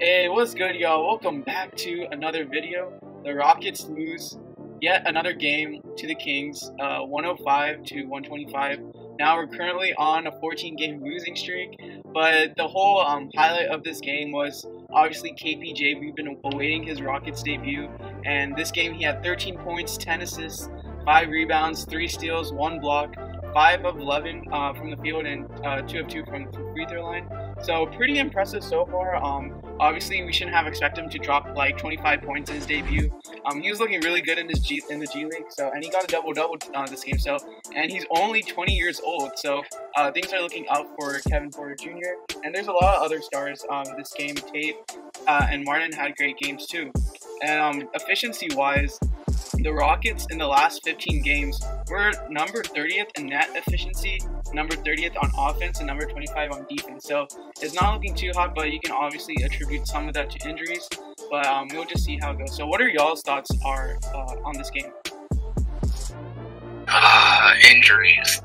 Hey, what's good, y'all? Welcome back to another video. The Rockets lose yet another game to the Kings, 105 to 125. Now we're currently on a 14-game losing streak, but the whole highlight of this game was obviously KPJ. We've been awaiting his Rockets debut, and this game he had 13 points, 10 assists, 5 rebounds, 3 steals, 1 block, 5 of 11 from the field, and 2 of 2 from the free throw line. So pretty impressive so far. Obviously, we shouldn't have expected him to drop like 25 points in his debut. He was looking really good in the G League. So, and he got a double-double this game. So, and he's only 20 years old. So, things are looking up for Kevin Porter Jr. And there's a lot of other stars this game. Tate and Martin had great games too. And efficiency-wise, the Rockets in the last 15 games were number 30th in net efficiency, number 30th on offense, and number 25 on defense. So it's not looking too hot, but you can obviously attribute some of that to injuries. But we'll just see how it goes. So what are y'all's thoughts on this game? Injuries.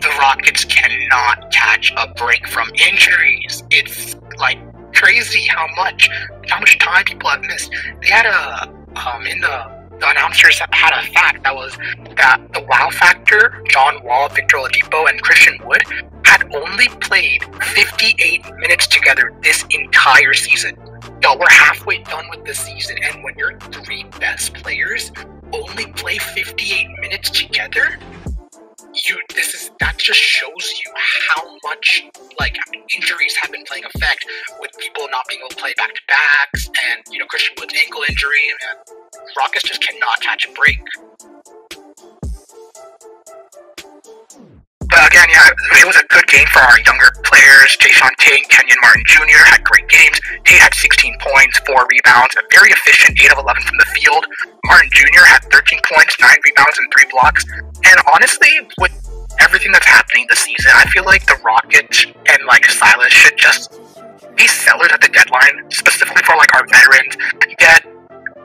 The Rockets cannot catch a break from injuries. It's like crazy how much time people have missed. They had the announcers had a fact that was that the wow factor, John Wall, Victor Oladipo, and Christian Wood had only played 58 minutes together this entire season. Y'all, we're halfway done with the season, and when your 3 best players only play 58 minutes together, that just shows you how much injuries have been playing effect with people not being able to play back to backs, and Christian Wood's ankle injury, and Rockets just cannot catch a break. But again, it was a good game for our younger players. Jason Tate and Kenyon Martin Jr. had great games. Tate had 16 points, 4 rebounds, a very efficient 8 of 11 from the field. Martin Jr. had 13 points, 9 rebounds, and 3 blocks. And honestly, with everything that's happening this season, I feel like the Rockets and Silas should just be sellers at the deadline, specifically for our veterans. Get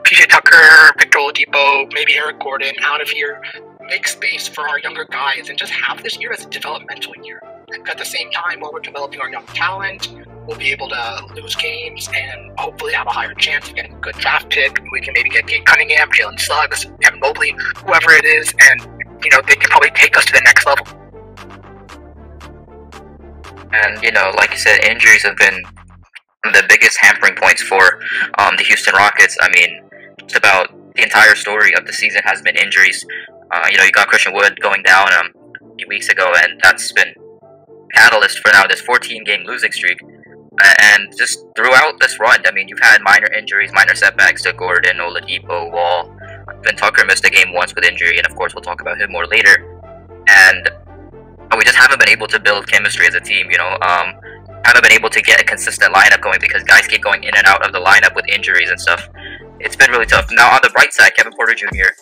PJ Tucker, Victor Oladipo, maybe Eric Gordon out of here. Make space for our younger guys and just have this year as a developmental year. At the same time, while we're developing our young talent, we'll be able to lose games and hopefully have a higher chance of getting a good draft pick. We can maybe get Gabe Cunningham, Jalen Suggs, Evan Mobley, whoever it is, and they can probably take us to the next level. And like you said, injuries have been the biggest hampering points for the Houston Rockets. I mean, just about the entire story of the season has been injuries. You got Christian Wood going down a few weeks ago, and that's been catalyst for now this 14-game losing streak. And just throughout this run, I mean, you've had minor injuries, minor setbacks to Gordon, Oladipo, Wall. Ben Tucker missed a game once with injury, and of course we'll talk about him more later. And we just haven't been able to build chemistry as a team, haven't been able to get a consistent lineup going because guys keep going in and out of the lineup with injuries and stuff. It's been really tough. Now on the bright side, Kevin Porter Jr.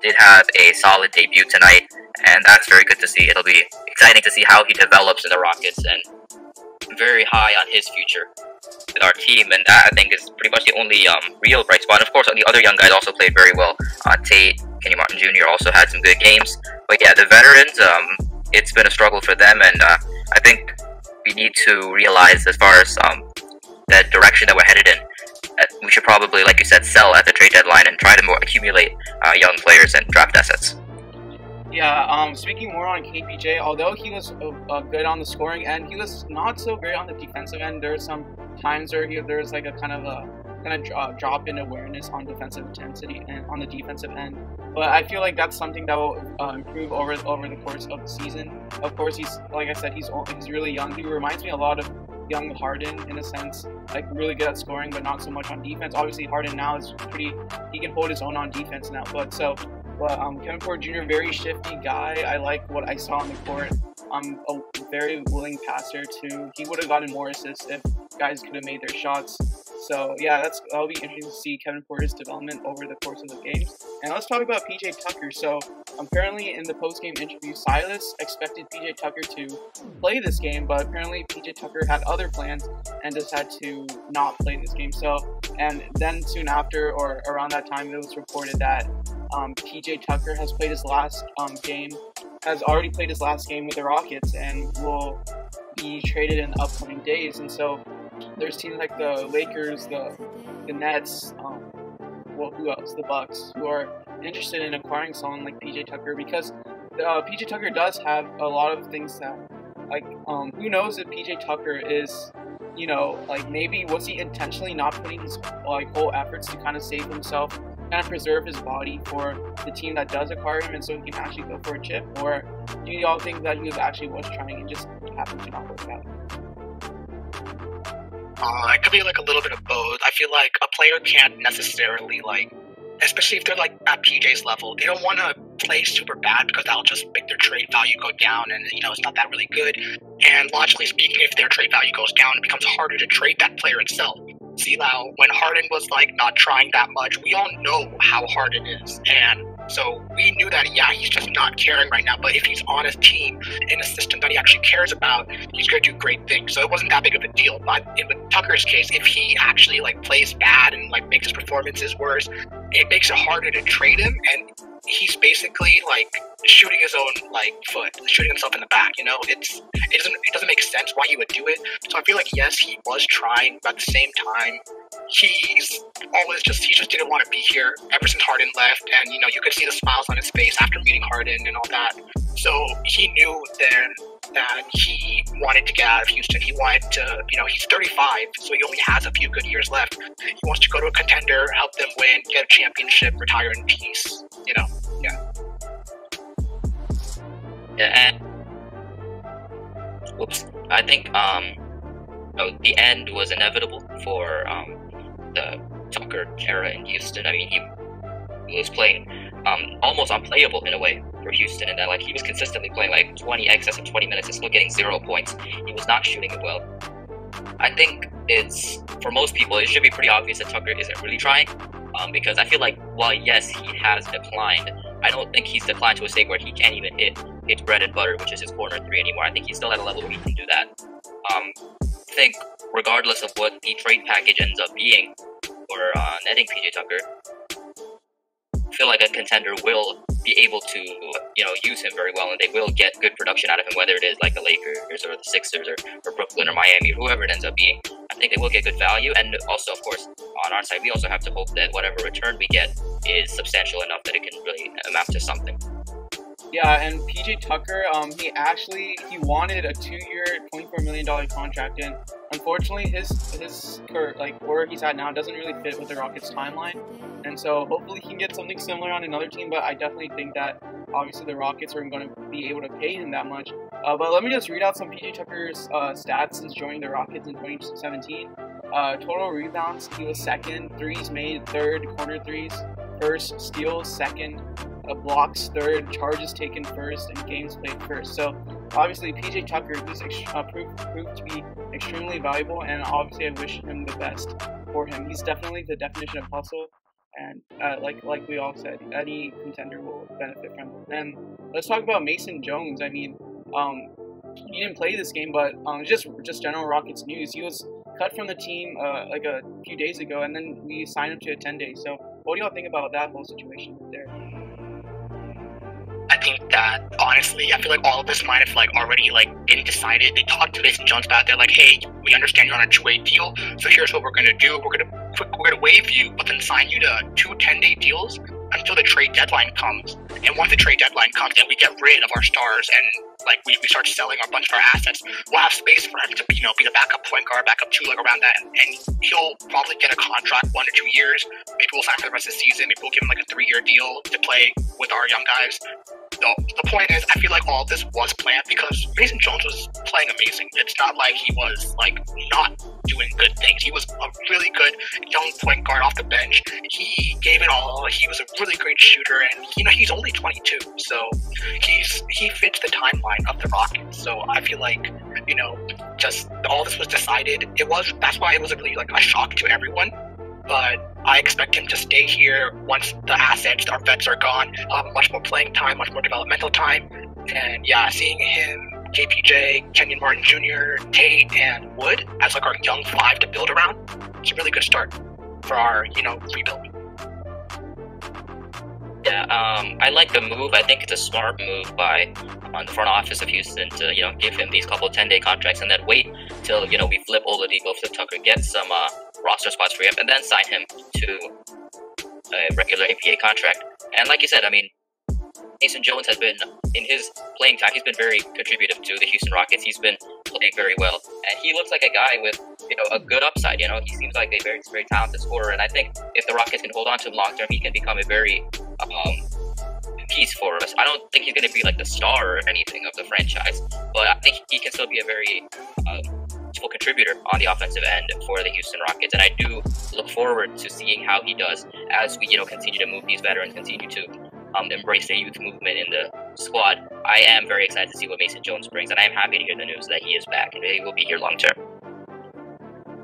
Did have a solid debut tonight, and that's very good to see. It'll be exciting to see how he develops in the Rockets, and very high on his future with our team, and that I think is pretty much the only real bright spot. Of course, the other young guys also played very well. Tate, Kenny Martin Jr. also had some good games, but yeah, the veterans, it's been a struggle for them, and I think we need to realize as far as the direction that we're headed in, we should probably, like you said, sell at the trade deadline and try to accumulate young players and draft assets. Yeah, speaking more on KPJ, although he was good on the scoring end, he was not so great on the defensive end. There were some times where there was a kind of drop in awareness on defensive intensity and on the defensive end. But I feel like that's something that will improve over the course of the season. Of course, he's, like I said, he's really young. He reminds me a lot of young Harden in a sense, really good at scoring, but not so much on defense. Obviously, Harden now is he can hold his own on defense now. But Kevin Porter Jr., very shifty guy. I like what I saw on the court. A very willing passer too. He would have gotten more assists if guys could have made their shots. So yeah, that'll be interesting to see Kevin Porter's development over the course of the games. And let's talk about PJ Tucker. So apparently in the post-game interview, Silas expected PJ Tucker to play this game, but apparently PJ Tucker had other plans and decided to not play this game. So, and then soon after, or around that time, it was reported that PJ Tucker has played his last game has already played his last game with the Rockets and will be traded in the upcoming days. And so there's teams like the Lakers, the Nets, who else? The Bucks, who are interested in acquiring someone like PJ Tucker, because PJ Tucker does have a lot of things that, like, who knows if PJ Tucker is, you know, like, maybe was he intentionally not putting his whole efforts to kind of save himself, kind of preserve his body for the team that does acquire him, and so he can actually go for a chip? Or do y'all think that he was trying and just happened to not work out? It could be like a little bit of both. I feel like a player can't necessarily, like, especially if they're like at PJ's level, they don't want to play super bad because that'll just make their trade value go down, and you know, it's not that really good. And logically speaking, if their trade value goes down, it becomes harder to trade that player itself. See, now when Harden was like not trying that much, we all know how hard it is, and so we knew that, yeah, he's just not caring right now, but if he's on his team in a system that he actually cares about, he's going to do great things. So it wasn't that big of a deal. But in Tucker's case, if he actually like plays bad and like makes his performances worse, it makes it harder to trade him, and he's basically like shooting his own like foot, shooting himself in the back. You know, it doesn't make sense why he would do it. So I feel like, yes, he was trying, but at the same time, he just didn't want to be here ever since Harden left, and you know, you could see the smiles on his face after meeting Harden and all that. So he knew then that he wanted to get out of Houston. He wanted to, you know, he's 35, so he only has a few good years left. He wants to go to a contender, help them win, get a championship, retire in peace. You know, yeah. Yeah, and I think the end was inevitable for the Tucker era in Houston. I mean, he was playing almost unplayable in a way for Houston, and then like he was consistently playing like excess of 20 minutes and still getting 0 points. He was not shooting it well. I think it's, for most people, it should be pretty obvious that Tucker isn't really trying, because I feel like while yes, he has declined, I don't think he's declined to a state where he can't even hit bread and butter, which is his corner three, anymore. I think he's still at a level where he can do that. I think regardless of what the trade package ends up being for netting PJ Tucker, I feel like a contender will be able to, you know, use him very well, and they will get good production out of him, whether it is like the Lakers or the Sixers or Brooklyn or Miami, or whoever it ends up being. I think they will get good value, and also, of course, on our side, we also have to hope that whatever return we get is substantial enough that it can really amount to something. Yeah, and PJ Tucker, he wanted a 2-year, $24 million contract, and unfortunately, his where he's at now doesn't really fit with the Rockets' timeline, and so hopefully he can get something similar on another team. But I definitely think that obviously the Rockets aren't going to be able to pay him that much. But let me just read out some PJ Tucker's stats since joining the Rockets in 2017. Total rebounds, he was second. Threes made, third. Corner threes, first. Steals, second. Blocks, third. Charges taken, first. And games played, first. So obviously PJ Tucker, he's proved to be extremely valuable, and obviously I wish him the best for him. He's definitely the definition of hustle, and like we all said, any contender will benefit from him. And let's talk about Mason Jones. I mean, he didn't play this game, but just general Rockets news. He was cut from the team like a few days ago, and then we signed him to a 10-day. So what do y'all think about that whole situation there? I think that, honestly, I feel like all of this might have like already like been decided. They talked to Mason Jones about it. They're like, hey, we understand you're on a 2-way deal, so here's what we're gonna do. We're gonna waive you, but then sign you to 2 10-day deals until the trade deadline comes. And once the trade deadline comes, then we get rid of our stars, and like we start selling a bunch of our assets. We'll have space for him to, you know, be the backup point guard, backup 2, like around that, and he'll probably get a contract 1 to 2 years. Maybe we'll sign for the rest of the season. Maybe we'll give him like a 3-year deal to play with our young guys. The point is, I feel like all of this was planned because Mason Jones was playing amazing. It's not like he was like not doing good things. He was a really good young point guard off the bench. He gave it all. He was a really great shooter, and you know, he's only 22, so he fits the timeline of the Rockets. So I feel like, you know, just all this was decided. That's why it was really like a shock to everyone. But I expect him to stay here once the assets, our vets are gone. Much more playing time, much more developmental time. And yeah, seeing him, JPJ, Kenyon Martin Jr., Tate, and Wood as like our young 5 to build around, it's a really good start for our, you know, rebuild. Yeah, I like the move. I think it's a smart move by the front office of Houston to give him these couple 10-day contracts and then wait till we flip Oladipo, flip Tucker, get some roster spots for him, and then sign him to a regular NBA contract. And like you said, I mean, Mason Jones has been, in his playing time, he's been very contributive to the Houston Rockets. He's been playing very well, and he looks like a guy with a good upside. He seems like a very, very talented scorer, and I think if the Rockets can hold on to him long term, he can become a very piece for us. I don't think he's going to be like the star or anything of the franchise, but I think he can still be a very useful contributor on the offensive end for the Houston Rockets, and I do look forward to seeing how he does as we continue to move these veterans, continue to embrace the youth movement in the squad. I am very excited to see what Mason Jones brings, and I am happy to hear the news that he is back and he will be here long term.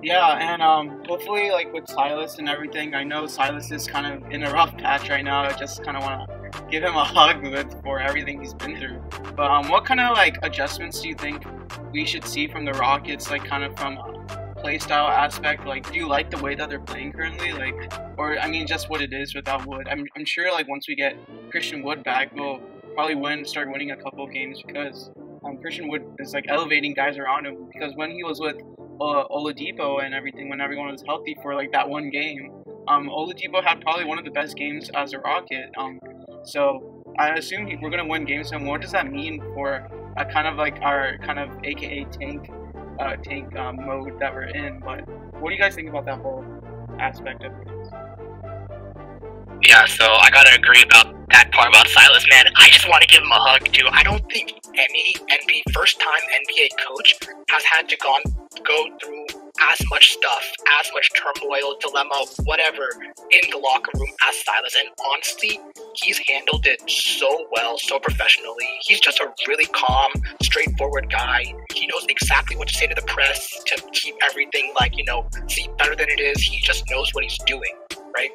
Yeah, and hopefully, like with Silas and everything, I know Silas is kind of in a rough patch right now. I just kind of want to give him a hug for everything he's been through. But what kind of like adjustments do you think we should see from the Rockets, like kind of from a play style aspect? Like, do you like the way that they're playing currently? Like, or I mean, just what it is without Wood. I'm sure like once we get Christian Wood back, we'll probably start winning a couple of games because Christian Wood is like elevating guys around him. Because when he was with Oladipo and everything, when everyone was healthy for like that one game, Oladipo had probably one of the best games as a Rocket. So I assume we're gonna win games. And what does that mean for a kind of like our kind of AKA tank mode that we're in? But what do you guys think about that whole aspect of things? Yeah, so I gotta agree about that part about Silas, man. I just want to give him a hug too. I don't think any first-time NBA coach has had to go through as much stuff, as much turmoil, dilemma, whatever, in the locker room as Silas. And honestly, he's handled it so well, so professionally. He's just a really calm, straightforward guy. He knows exactly what to say to the press to keep everything seem better than it is. He just knows what he's doing, right?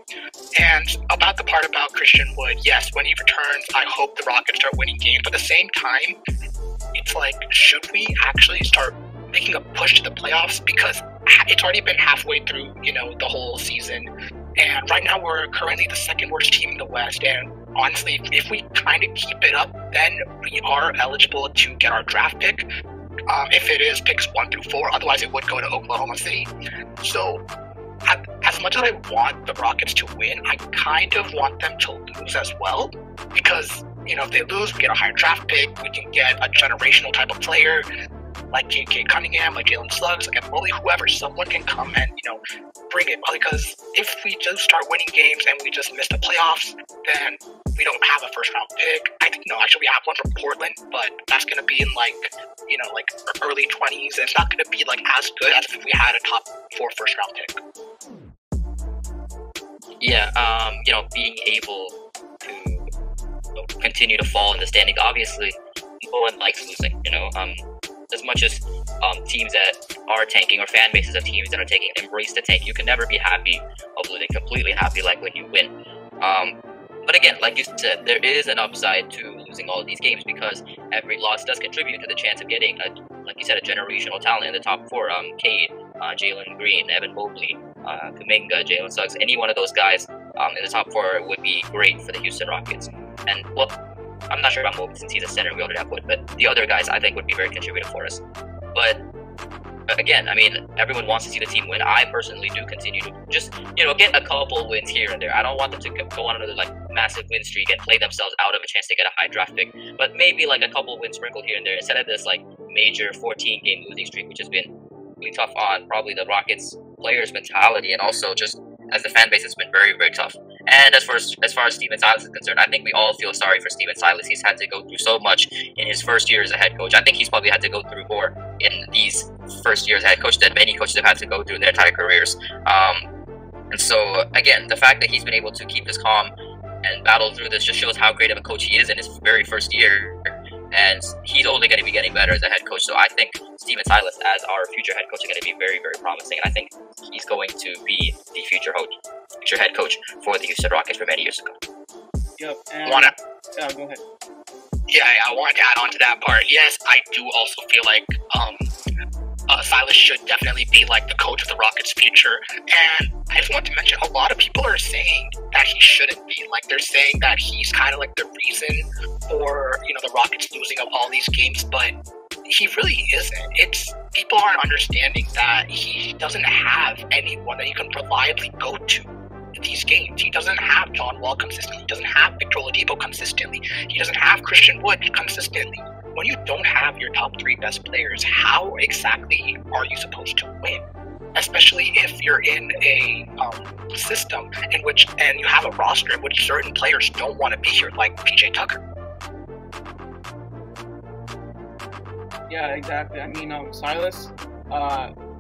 And about the part about Christian Wood, yes, when he returns, I hope the Rockets start winning games. But at the same time, it's like, should we actually start making a push to the playoffs? Because it's already been halfway through, the whole season. And right now we're currently the second worst team in the West. And honestly, if we kind of keep it up, then we are eligible to get our draft pick. If it is picks 1 through 4, otherwise it would go to Oklahoma City. So as much as I want the Rockets to win, I kind of want them to lose as well. Because, if they lose, we get a higher draft pick. We can get a generational type of player like J.K. Cunningham, like Jalen Suggs, like Bully, whoever. Someone can come and, bring it. Because if we just start winning games and we just miss the playoffs, then we don't have a first-round pick. Actually, we have one from Portland, but that's going to be in, early 20s. And it's not going to be, as good as if we had a top 4 first-round pick. Yeah, being able to continue to fall in the standings. Obviously, no one likes losing, as much as teams that are tanking or fan bases of teams that are taking embrace the tank, you can never be happy of losing, completely happy like when you win. But again, like you said, there is an upside to losing all of these games because every loss does contribute to the chance of getting, like you said, a generational talent in the top 4. Cade, Jalen Green, Evan Mobley, Kuminga, Jalen Suggs, any one of those guys in the top 4 would be great for the Houston Rockets. And, well, I'm not sure about Mobley since he's a center, we already have Wood, but the other guys I think would be very contributive for us. But again, I mean, everyone wants to see the team win. I personally do continue to just, get a couple wins here and there. I don't want them to go on another massive win streak and play themselves out of a chance to get a high draft pick, but maybe a couple wins sprinkled here and there instead of this major 14-game losing streak, which has been really tough on probably the Rockets players' mentality and also just as the fan base has been very, very tough. And as far as Steven Silas is concerned, I think we all feel sorry for Steven Silas. He's had to go through so much in his first year as a head coach. I think he's probably had to go through more in these first years as head coach than many coaches have had to go through in their entire careers. And so, again, the fact that he's been able to keep his calm and battle through this just shows how great of a coach he is in his very first year. And he's only going to be getting better as a head coach. So I think Steven Silas as our future head coach is going to be very, very promising. And I think he's going to be the future head coach for the Houston Rockets for many years to come. Yep. And go ahead. Yeah, I wanted to add on to that part. Yes, I do also feel like Silas should definitely be like the coach of the Rockets' future. And I just want to mention, a lot of people are saying that he shouldn't be. Like, they're saying that he's kind of like the reason for, you know, the Rockets losing of all these games, but he really isn't. It's people aren't understanding that he doesn't have anyone that he can reliably go to these games. He doesn't have John Wall consistently. He doesn't have Victor Oladipo consistently. He doesn't have Christian Wood consistently. When you don't have your top 3 best players, how exactly are you supposed to win? Especially if you're in a system in which, and you have a roster in which certain players don't want to be here, like PJ Tucker. Yeah, exactly. I mean, Silas,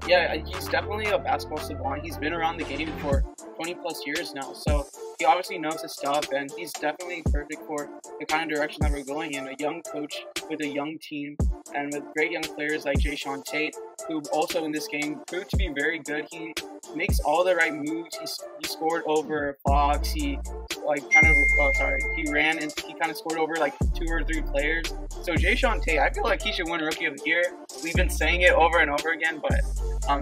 yeah, he's definitely a basketball savant. He's been around the game for 20 plus years now, so he obviously knows his stuff, and he's definitely perfect for the kind of direction that we're going in. A young coach with a young team, and with great young players like Jae'Sean Tate, who also in this game proved to be very good. He makes all the right moves. He scored over Fox. He ran and he kind of scored over like 2 or 3 players. So Jae'Sean Tate, I feel like he should win Rookie of the Year. We've been saying it over and over again, but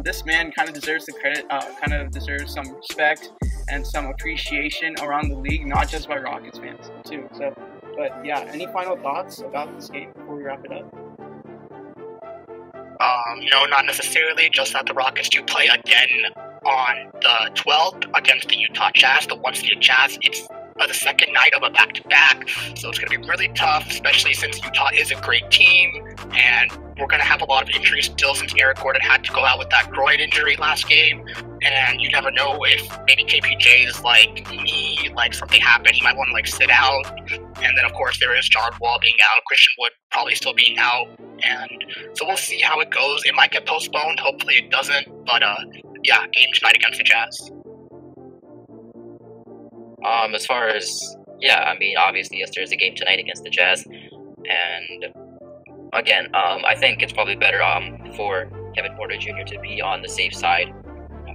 this man kind of deserves the credit, kind of deserves some respect and some appreciation around the league, not just by Rockets fans too. So, but yeah, any final thoughts about this game before we wrap it up? No, not necessarily. Just that the Rockets do play again on the 12th against the Utah Jazz, the 1-seeded Jazz. It's the second night of a back-to-back, so it's going to be really tough, especially since Utah is a great team, and we're going to have a lot of injuries still since Eric Gordon had to go out with that groin injury last game, and you never know if maybe KPJ's knee, something happened, he might want to sit out, and then of course there is John Wall being out, Christian Wood probably still being out, and so we'll see how it goes. It might get postponed, hopefully it doesn't, but yeah, game tonight against the Jazz. As far as, yeah, I mean, obviously, yes, there's a game tonight against the Jazz, and again, I think it's probably better for Kevin Porter Jr. to be on the safe side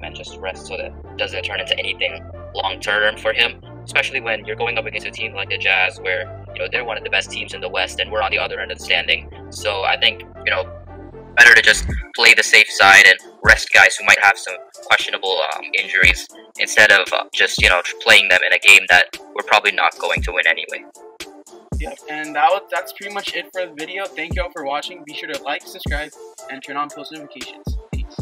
and just rest so that it doesn't turn into anything long-term for him, especially when you're going up against a team like the Jazz where, you know, they're one of the best teams in the West and we're on the other end of the standing. So I think, you know, better to just play the safe side and rest guys who might have some questionable injuries instead of just, you know, playing them in a game that we're probably not going to win anyway. Yeah, and that's pretty much it for the video. Thank you all for watching. Be sure to like, subscribe, and turn on post notifications. Peace.